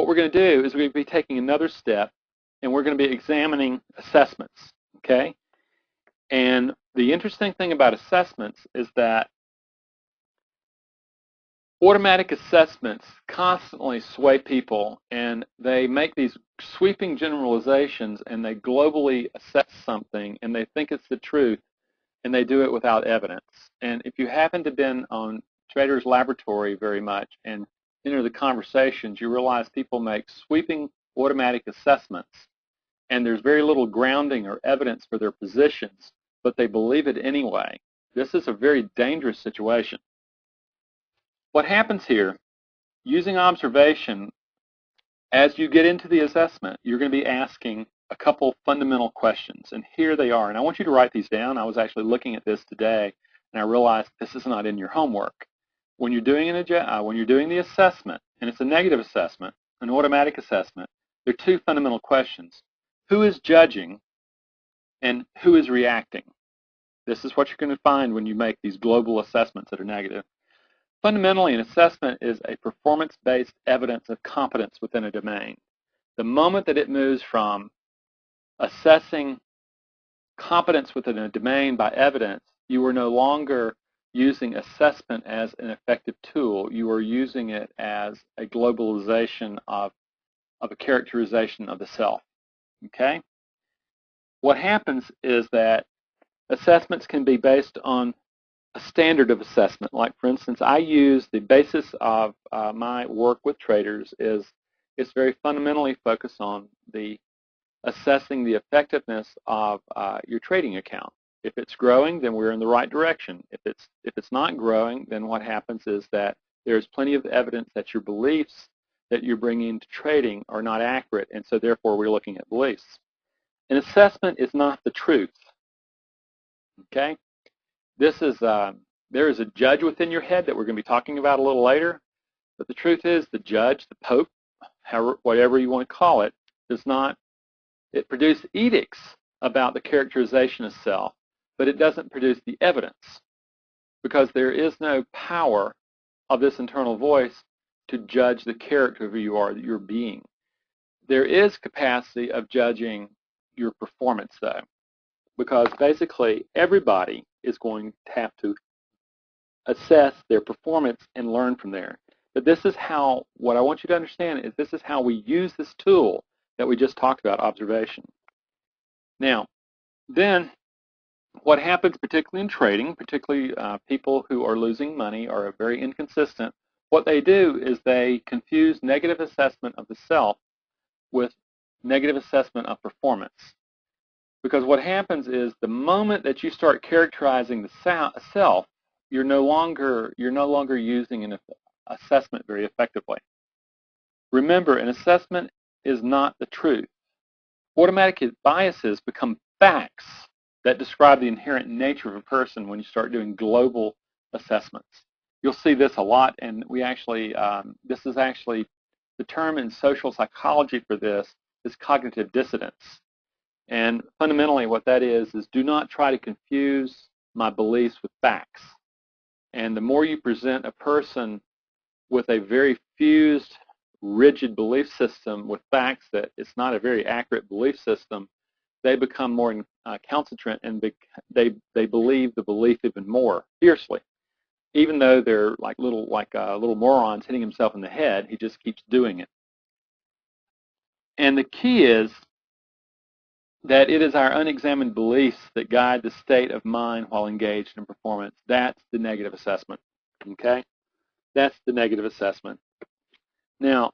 we're going to do is we're going to be taking another step, and we're going to be examining assessments, okay? And the interesting thing about assessments is that automatic assessments constantly sway people, and they make these sweeping generalizations, and they globally assess something, and they think it's the truth, and they do it without evidence. And if you happen to have been on Trader's Laboratory very much and enter the conversations, you realize people make sweeping automatic assessments, and there's very little grounding or evidence for their positions, but they believe it anyway. This is a very dangerous situation. What happens here, using observation, as you get into the assessment, you're going to be asking a couple fundamental questions, and here they are. And I want you to write these down. I was actually looking at this today, and I realized this is not in your homework. When you're doing the assessment, and it's a negative assessment, an automatic assessment, there are two fundamental questions. Who is judging, and who is reacting? This is what you're going to find when you make these global assessments that are negative. Fundamentally, an assessment is a performance-based evidence of competence within a domain. The moment that it moves from assessing competence within a domain by evidence, you are no longer using assessment as an effective tool. You are using it as a globalization of a characterization of the self. Okay? What happens is that assessments can be based on a standard of assessment. Like, for instance, I use the basis of my work with traders is it's very fundamentally focused on the assessing the effectiveness of your trading account. If it's growing, then we're in the right direction. If it's not growing, then what happens is that there's plenty of evidence that your beliefs that you're bringing into trading are not accurate, and so therefore we're looking at beliefs. An assessment is not the truth. Okay? This is there is a judge within your head that we're going to be talking about a little later, but the truth is the judge, the pope, whatever you want to call it, does not. It produces edicts about the characterization of self, but it doesn't produce the evidence, because there is no power of this internal voice to judge the character of who you are, your being. There is capacity of judging your performance, though, because basically everybody is going to have to assess their performance and learn from there. But this is how, what I want you to understand is this is how we use this tool that we just talked about, observation. Now, then what happens particularly in trading, particularly people who are losing money or are very inconsistent, what they do is they confuse negative assessment of the self with negative assessment of performance. Because what happens is the moment that you start characterizing the self, you're no longer using an assessment very effectively. Remember, an assessment is not the truth. Automatic biases become facts that describe the inherent nature of a person when you start doing global assessments. You'll see this a lot, and we actually, this is actually, the term in social psychology for this is cognitive dissonance. And fundamentally what that is do not try to confuse my beliefs with facts. And the more you present a person with a very fused, rigid belief system with facts that it's not a very accurate belief system, they become more calcitrant, and they believe the belief even more fiercely. Even though they're like little morons hitting himself in the head, he just keeps doing it. And the key is that it is our unexamined beliefs that guide the state of mind while engaged in performance. That's the negative assessment. Okay? That's the negative assessment. Now,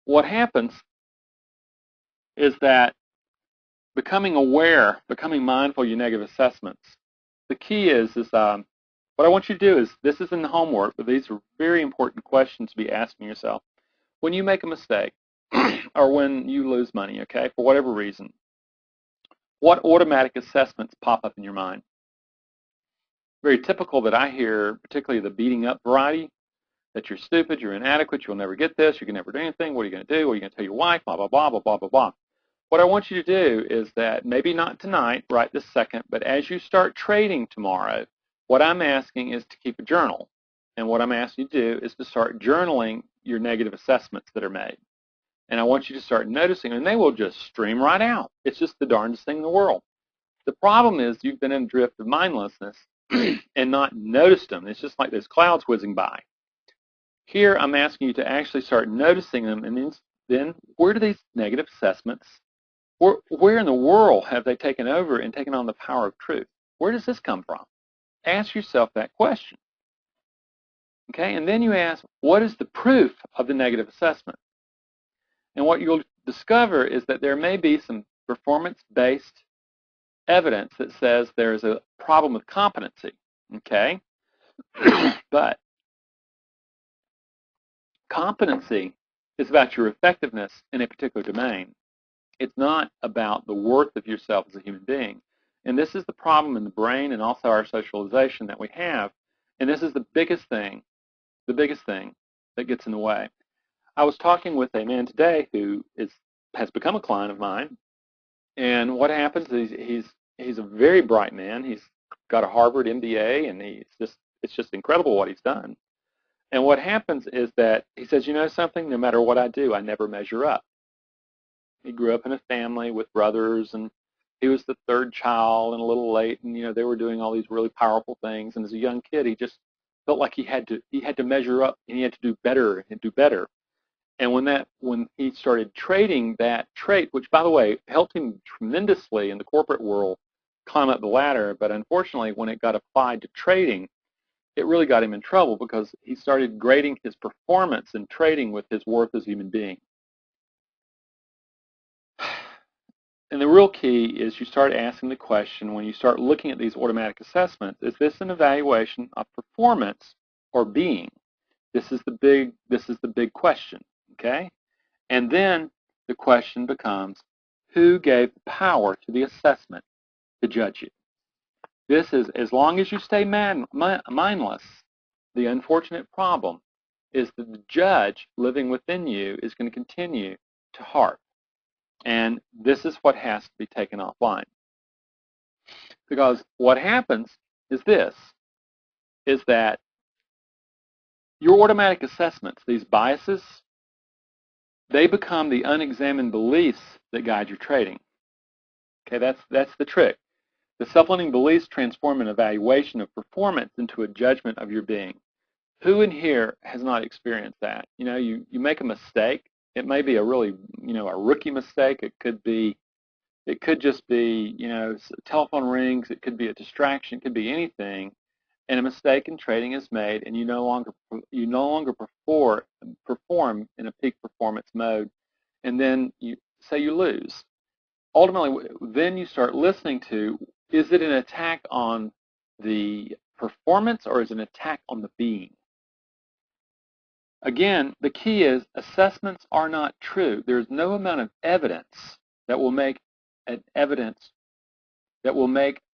what happens is that becoming aware, becoming mindful of your negative assessments, the key is what I want you to do is, this is in the homework, but these are very important questions to be asking yourself. When you make a mistake or when you lose money, okay, for whatever reason, what automatic assessments pop up in your mind? Very typical that I hear, particularly the beating up variety, that you're stupid, you're inadequate, you'll never get this, you can never do anything, what are you going to do, what are you going to tell your wife, blah, blah, blah, blah, blah, blah, blah. What I want you to do is that, maybe not tonight, right this second, but as you start trading tomorrow, what I'm asking is to keep a journal. And what I'm asking you to do is to start journaling your negative assessments that are made. And I want you to start noticing, and they will just stream right out. It's just the darndest thing in the world. The problem is you've been in a drift of mindlessness and not noticed them. It's just like those clouds whizzing by. Here, I'm asking you to actually start noticing them, and then where do these negative assessments, where in the world have they taken over and taken on the power of truth? Where does this come from? Ask yourself that question. Okay, and then you ask, what is the proof of the negative assessment? And what you'll discover is that there may be some performance-based evidence that says there's a problem with competency. Okay, but competency is about your effectiveness in a particular domain. It's not about the worth of yourself as a human being. And this is the problem in the brain and also our socialization that we have. And this is the biggest thing that gets in the way. I was talking with a man today who has become a client of mine. And what happens is he's a very bright man. He's got a Harvard MBA, and it's just incredible what he's done. And what happens is that he says, you know something, no matter what I do, I never measure up. He grew up in a family with brothers, and he was the third child and a little late, and they were doing all these really powerful things. And as a young kid, he just felt like he had to measure up, and he had to do better and do better. And when he started trading that trait, which by the way helped him tremendously in the corporate world climb up the ladder, but unfortunately when it got applied to trading, it really got him in trouble because he started grading his performance in trading with his worth as a human being. And the real key is you start asking the question when you start looking at these automatic assessments, is this an evaluation of performance or being? This is the big question, okay? And then the question becomes, who gave the power to the assessment to judge you? This is, as long as you stay mindless, the unfortunate problem is that the judge living within you is going to continue to harp. And this is what has to be taken offline. Because what happens is that your automatic assessments, these biases, they become the unexamined beliefs that guide your trading. Okay, that's the trick. The supplementing beliefs transform an evaluation of performance into a judgment of your being. Who in here has not experienced that? You make a mistake. It may be a really, a rookie mistake. It could just be, telephone rings. It could be a distraction. It could be anything. And a mistake in trading is made, and you no longer perform in a peak performance mode, and then you lose. Ultimately, then you start listening to, is it an attack on the performance or is it an attack on the being? Again, the key is assessments are not true. There's no amount of evidence that will make an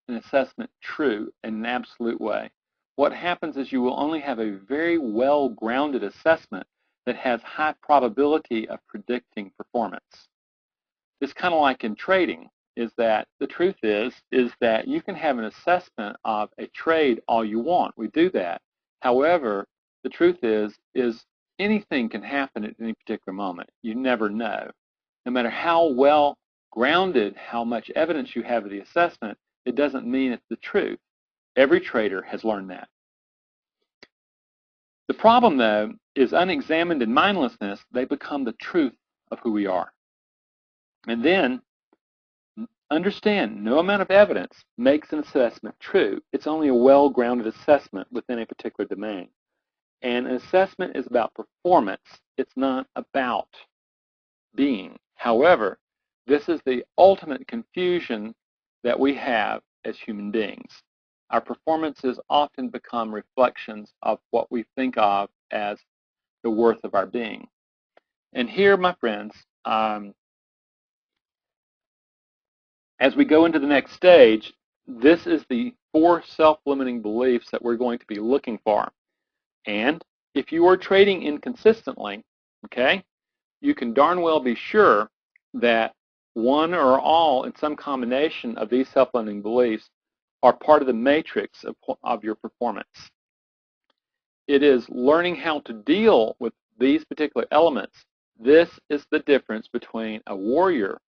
assessment true in an absolute way. What happens is you will only have a very well-grounded assessment that has high probability of predicting performance. It's kind of like in trading, is that the truth is that you can have an assessment of a trade all you want. We do that. However, the truth is anything can happen at any particular moment. You never know. No matter how well grounded, how much evidence you have of the assessment, it doesn't mean it's the truth. Every trader has learned that. The problem, though, is unexamined in mindlessness, they become the truth of who we are. And then, understand, no amount of evidence makes an assessment true. It's only a well-grounded assessment within a particular domain. And an assessment is about performance. It's not about being. However, this is the ultimate confusion that we have as human beings. Our performances often become reflections of what we think of as the worth of our being. And here, my friends, as we go into the next stage, this is the 4 self-limiting beliefs that we're going to be looking for. And if you are trading inconsistently, okay, you can darn well be sure that one or all in some combination of these self-limiting beliefs are part of the matrix of your performance. It is learning how to deal with these particular elements This is the difference between a warrior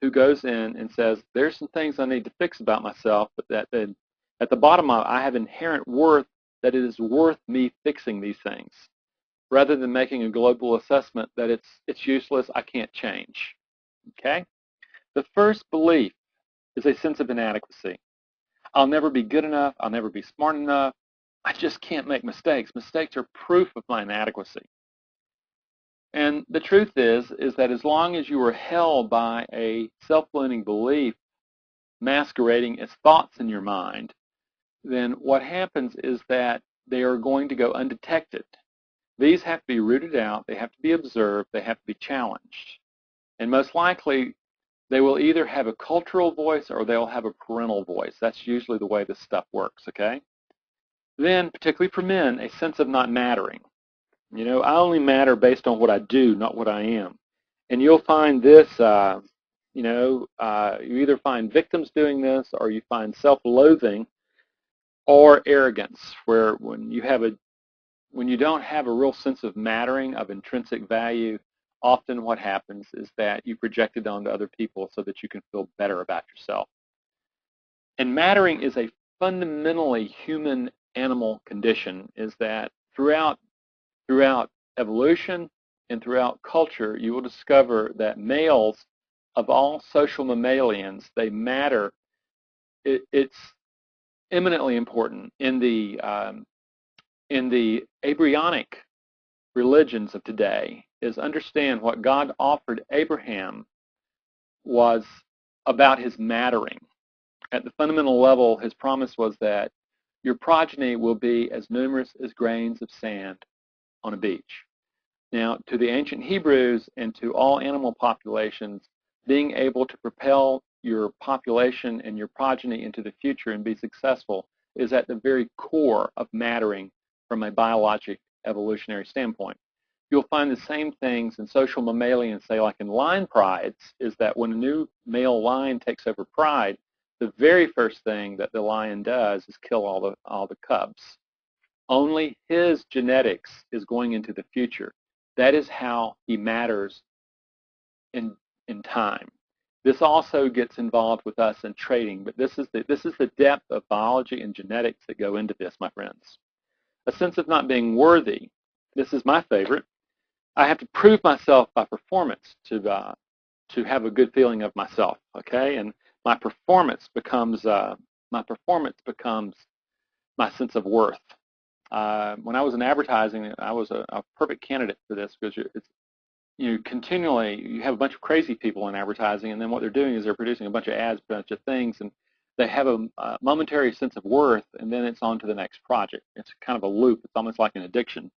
who goes in and says, there's some things I need to fix about myself, but that at the bottom of it, I have inherent worth, that it is worth me fixing these things, rather than making a global assessment that it's useless, I can't change. Okay? The first belief is a sense of inadequacy. I'll never be good enough, I'll never be smart enough, I just can't make mistakes. Mistakes are proof of my inadequacy. And the truth is that as long as you are held by a self-limiting belief masquerading as thoughts in your mind, then what happens is that they are going to go undetected. These have to be rooted out, they have to be observed, they have to be challenged. And most likely, they will either have a cultural voice or they'll have a parental voice. That's usually the way this stuff works, okay? Then, particularly for men, a sense of not mattering. You know, I only matter based on what I do, not what I am. And you'll find this, you either find victims doing this or you find self-loathing or arrogance, where when you don't have a real sense of mattering, of intrinsic value, often what happens is that you project it onto other people so that you can feel better about yourself. And mattering is a fundamentally human animal condition, is that throughout evolution and throughout culture, you will discover that males of all social mammalians, they matter. It's eminently important in the embryonic religions of today, is understand what God offered Abraham was about his mattering. At the fundamental level, his promise was that your progeny will be as numerous as grains of sand on a beach. Now, to the ancient Hebrews and to all animal populations, being able to propel your population and your progeny into the future and be successful is at the very core of mattering from a biologic evolutionary standpoint. You'll find the same things in social mammalians, say like in lion prides, is that when a new male lion takes over pride, the very first thing that the lion does is kill all the cubs. Only his genetics is going into the future. That is how he matters in time. This also gets involved with us in trading, but this is the depth of biology and genetics that go into this, my friends. A sense of not being worthy. This is my favorite. I have to prove myself by performance to have a good feeling of myself. Okay, and my performance becomes my sense of worth. When I was in advertising, I was a perfect candidate for this, because you have a bunch of crazy people in advertising, and then what they're doing is they're producing a bunch of ads, a bunch of things, and they have a momentary sense of worth, and then it's on to the next project. It's kind of a loop. It's almost like an addiction.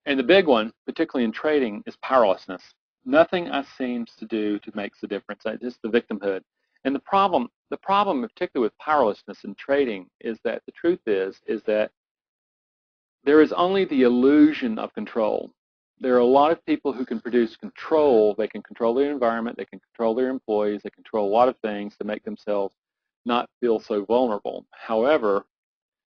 And the big one, particularly in trading, is powerlessness. Nothing I seems to do to make the difference. Just the victimhood. And the problem, particularly with powerlessness in trading, is that the truth is that there is only the illusion of control. There are a lot of people who can produce control. They can control their environment. They can control their employees. They control a lot of things to make themselves not feel so vulnerable. However,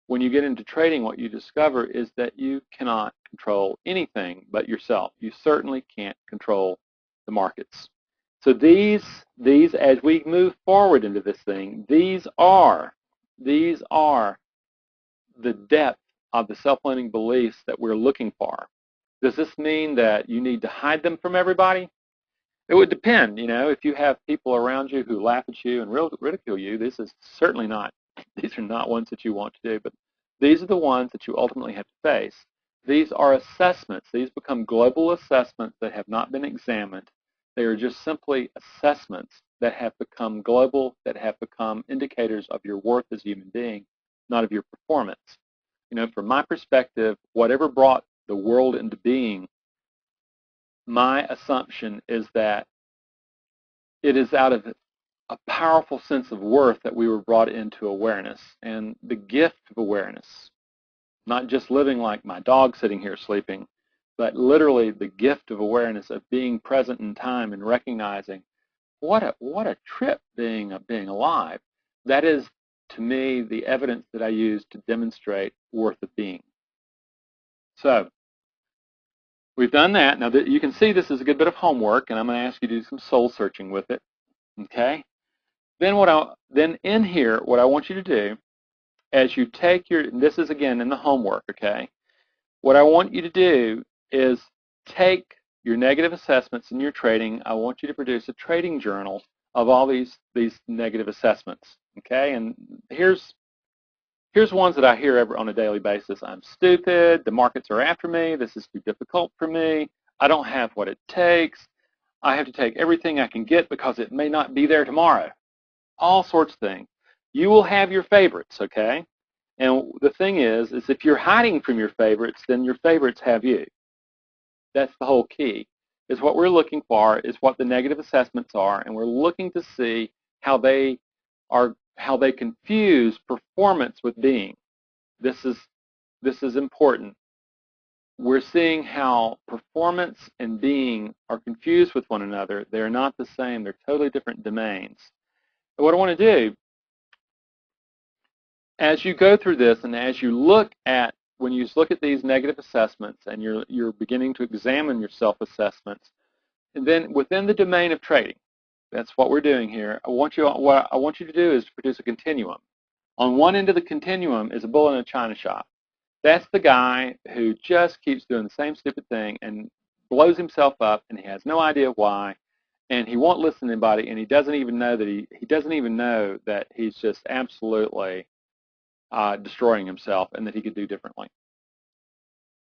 when you get into trading, what you discover is that you cannot control anything but yourself. You certainly can't control the markets. So these, as we move forward into this thing, these are the depth of the self-limiting beliefs that we're looking for. Does this mean that you need to hide them from everybody? It would depend. If you have people around you who laugh at you and ridicule you, these are not ones that you want to do, but these are the ones that you ultimately have to face. These are assessments. These become global assessments that have not been examined. They are just simply assessments that have become global, that have become indicators of your worth as a human being, not of your performance. From my perspective, whatever brought the world into being, my assumption is that it is out of a powerful sense of worth that we were brought into awareness. And the gift of awareness, not just living like my dog sitting here sleeping, but literally the gift of awareness of being present in time and recognizing what a trip being alive. That is, to me, the evidence that I use to demonstrate worth of being. So, We've done that. Now, you can see this is a good bit of homework, and I'm going to ask you to do some soul searching with it. Okay? Then in here, what I want you to do, as you take your, this is again in the homework, okay? What I want you to do is take your negative assessments in your trading. I want you to produce a trading journal of all these negative assessments, okay? And here's ones that I hear on a daily basis. I'm stupid. The markets are after me. This is too difficult for me. I don't have what it takes. I have to take everything I can get because it may not be there tomorrow. All sorts of things. You will have your favorites, okay? And the thing is if you're hiding from your favorites, then your favorites have you. That's the whole key. Is what we're looking for is what the negative assessments are, and we're looking to see how they confuse performance with being. This is important. We're seeing how performance and being are confused with one another. They're not the same. They're totally different domains. And what I want to do, as you go through this and as you look at, when you look at these negative assessments and you're beginning to examine your self-assessments, and then within the domain of trading, that's what we're doing here. What I want you to do is produce a continuum. On one end of the continuum is a bull in a china shop. That's the guy who just keeps doing the same stupid thing and blows himself up, and he has no idea why, and he won't listen to anybody, and he doesn't even know that he doesn't even know that he's just absolutely destroying himself and that he could do differently.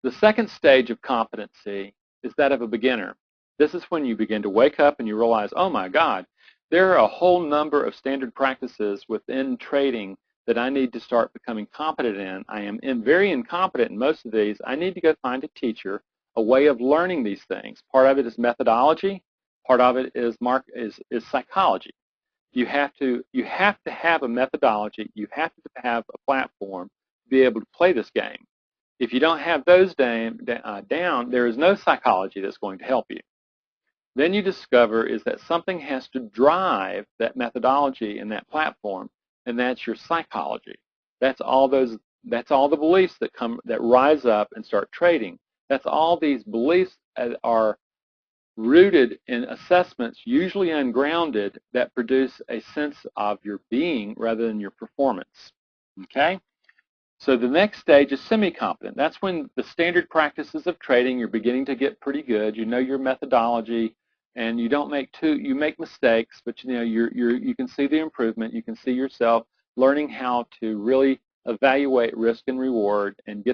The second stage of competency is that of a beginner. This is when you begin to wake up and you realize, oh my God, there are a whole number of standard practices within trading that I need to start becoming competent in. I am very incompetent in most of these. I need to go find a teacher, a way of learning these things. Part of it is methodology. Part of it is psychology. You have to have a methodology. You have to have a platform to be able to play this game. If you don't have those down, there is no psychology that's going to help you. Then you discover is that something has to drive that methodology and that platform, and that's your psychology. That's all the beliefs that rise up and start trading. That's all these beliefs that are rooted in assessments, usually ungrounded, that produce a sense of your being rather than your performance. Okay? So the next stage is semi-competent. That's when the standard practices of trading, you're beginning to get pretty good. You know your methodology, and you don't you make mistakes, but you know you can see the improvement. You can see yourself learning how to really evaluate risk and reward and be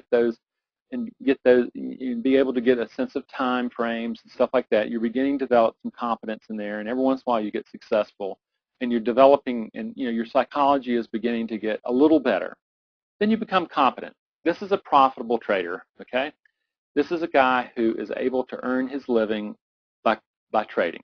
able to get a sense of time frames and stuff like that. You're beginning to develop some competence in there, and every once in a while you get successful, and you're developing, and your psychology is beginning to get a little better. Then you become competent. This is a profitable trader, okay? This is a guy who is able to earn his living by trading.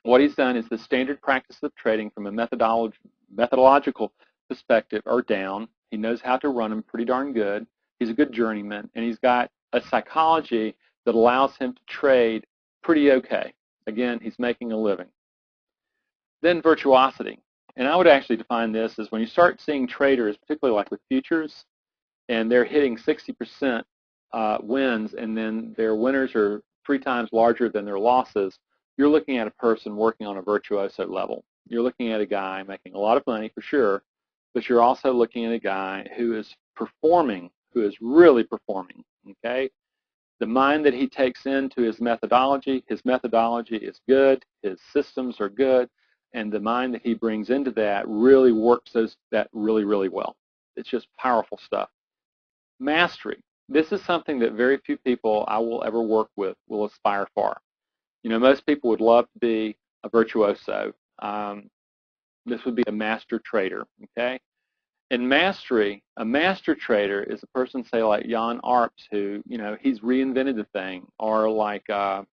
What he's done is the standard practice of trading from a methodological perspective are down. He knows how to run them pretty darn good. He's a good journeyman, and he's got a psychology that allows him to trade pretty okay. Again, he's making a living. Then virtuosity. And I would actually define this as when you start seeing traders, particularly like with futures, and they're hitting 60% wins, and then their winners are 3 times larger than their losses, you're looking at a person working on a virtuoso level. You're looking at a guy making a lot of money for sure, but you're also looking at a guy who is performing, who is really performing, okay? The mind that he takes into his methodology is good, his systems are good, and the mind that he brings into that really works that really, really well. It's just powerful stuff. Mastery. This is something that very few people I will ever work with will aspire for. Most people would love to be a virtuoso. This would be a master trader, okay? In mastery, a master trader is a person, say, like Jan Arps, who, he's reinvented the thing, or like a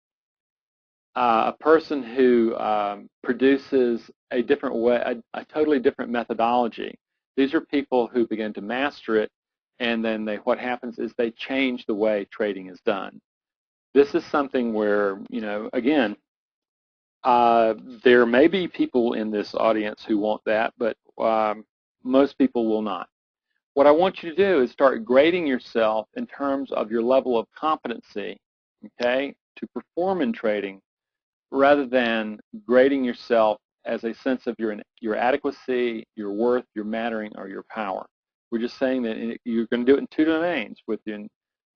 person who produces a different way, a totally different methodology. These are people who begin to master it, and then what happens is they change the way trading is done. This is something where, again, there may be people in this audience who want that, but most people will not. What I want you to do is start grading yourself in terms of your level of competency okay, to perform in trading rather than grading yourself as a sense of your adequacy, your worth, your mattering, or your power. We're just saying that you're going to do it in two domains, within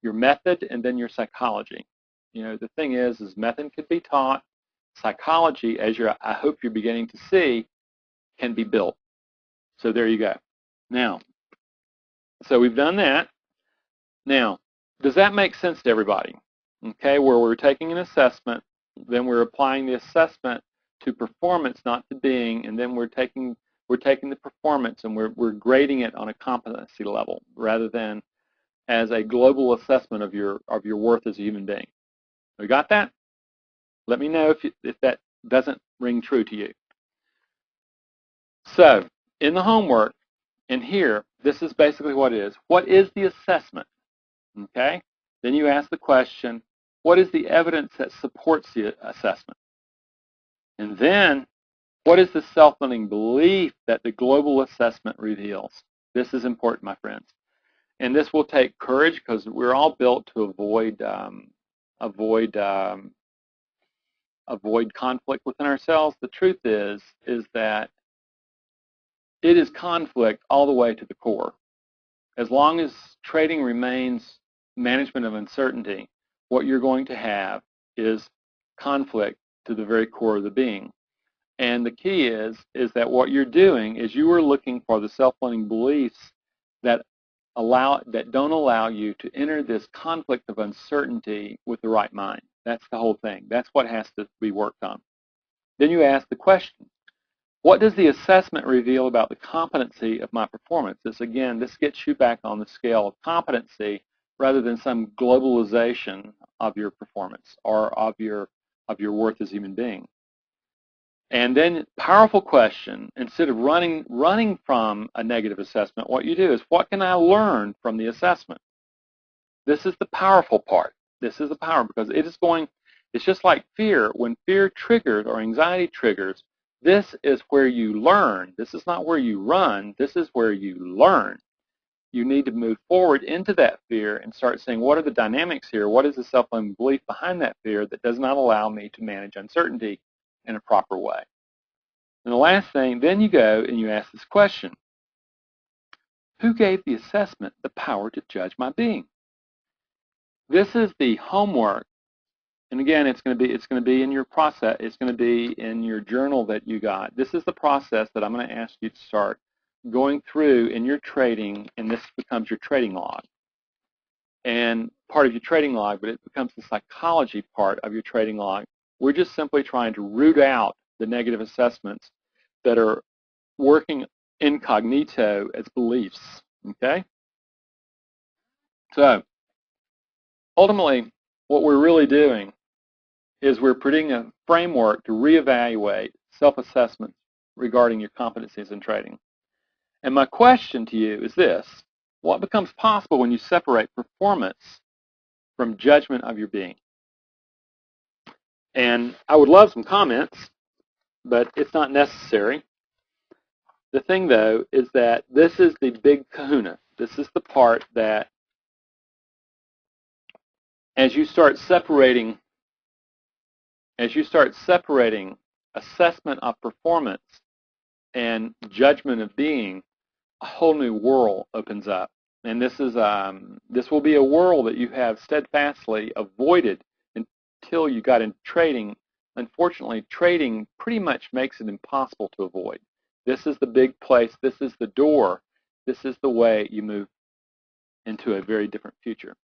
your method and then your psychology. You know, the thing is method can be taught. Psychology, as I hope you're beginning to see, can be built. So there you go. Now, so we've done that. Now, does that make sense to everybody? Okay, where we're taking an assessment, then we're applying the assessment to performance, not to being, and then we're taking the performance and we're grading it on a competency level rather than as a global assessment of your worth as a human being. We got that? Let me know if that doesn't ring true to you. So, in the homework, and here, this is basically what it is. What is the assessment? Okay? Then you ask the question, what is the evidence that supports the assessment? And then, what is the self-limiting belief that the global assessment reveals? This is important, my friends. And this will take courage because we're all built to avoid conflict within ourselves. The truth is that it is conflict all the way to the core. As long as trading remains management of uncertainty, what you're going to have is conflict to the very core of the being. And the key is that what you're doing is you are looking for the self-limiting beliefs that don't allow you to enter this conflict of uncertainty with the right mind. That's the whole thing. That's what has to be worked on. Then you ask the question, what does the assessment reveal about the competency of my performance? This gets you back on the scale of competency rather than some globalization of your performance or of your worth as a human being. And then, powerful question, instead of running from a negative assessment, what you do is, what can I learn from the assessment? This is the powerful part. This is the power, because it's just like fear. When fear triggers or anxiety triggers, this is where you learn. This is not where you run. This is where you learn. You need to move forward into that fear and start saying, what are the dynamics here? What is the self-limiting belief behind that fear that does not allow me to manage uncertainty in a proper way? And the last thing, then you go and you ask this question. Who gave the assessment the power to judge my being? This is the homework. And again, it's going to be in your process. It's going to be in your journal that you got. This is the process that I'm going to ask you to start going through in your trading, and this becomes your trading log. And part of your trading log, but it becomes the psychology part of your trading log. We're just simply trying to root out the negative assessments that are working incognito as beliefs, okay? So, ultimately, what we're really doing is we're putting a framework to reevaluate self-assessments regarding your competencies in trading. And my question to you is this: what becomes possible when you separate performance from judgment of your being? And I would love some comments, but it's not necessary. The thing, though, is that this is the big kahuna. This is the part that, as you start separating assessment of performance and judgment of being, a whole new world opens up. And this will be a world that you have steadfastly avoided until you got into trading. Unfortunately, trading pretty much makes it impossible to avoid. This is the big place. This is the door. This is the way you move into a very different future.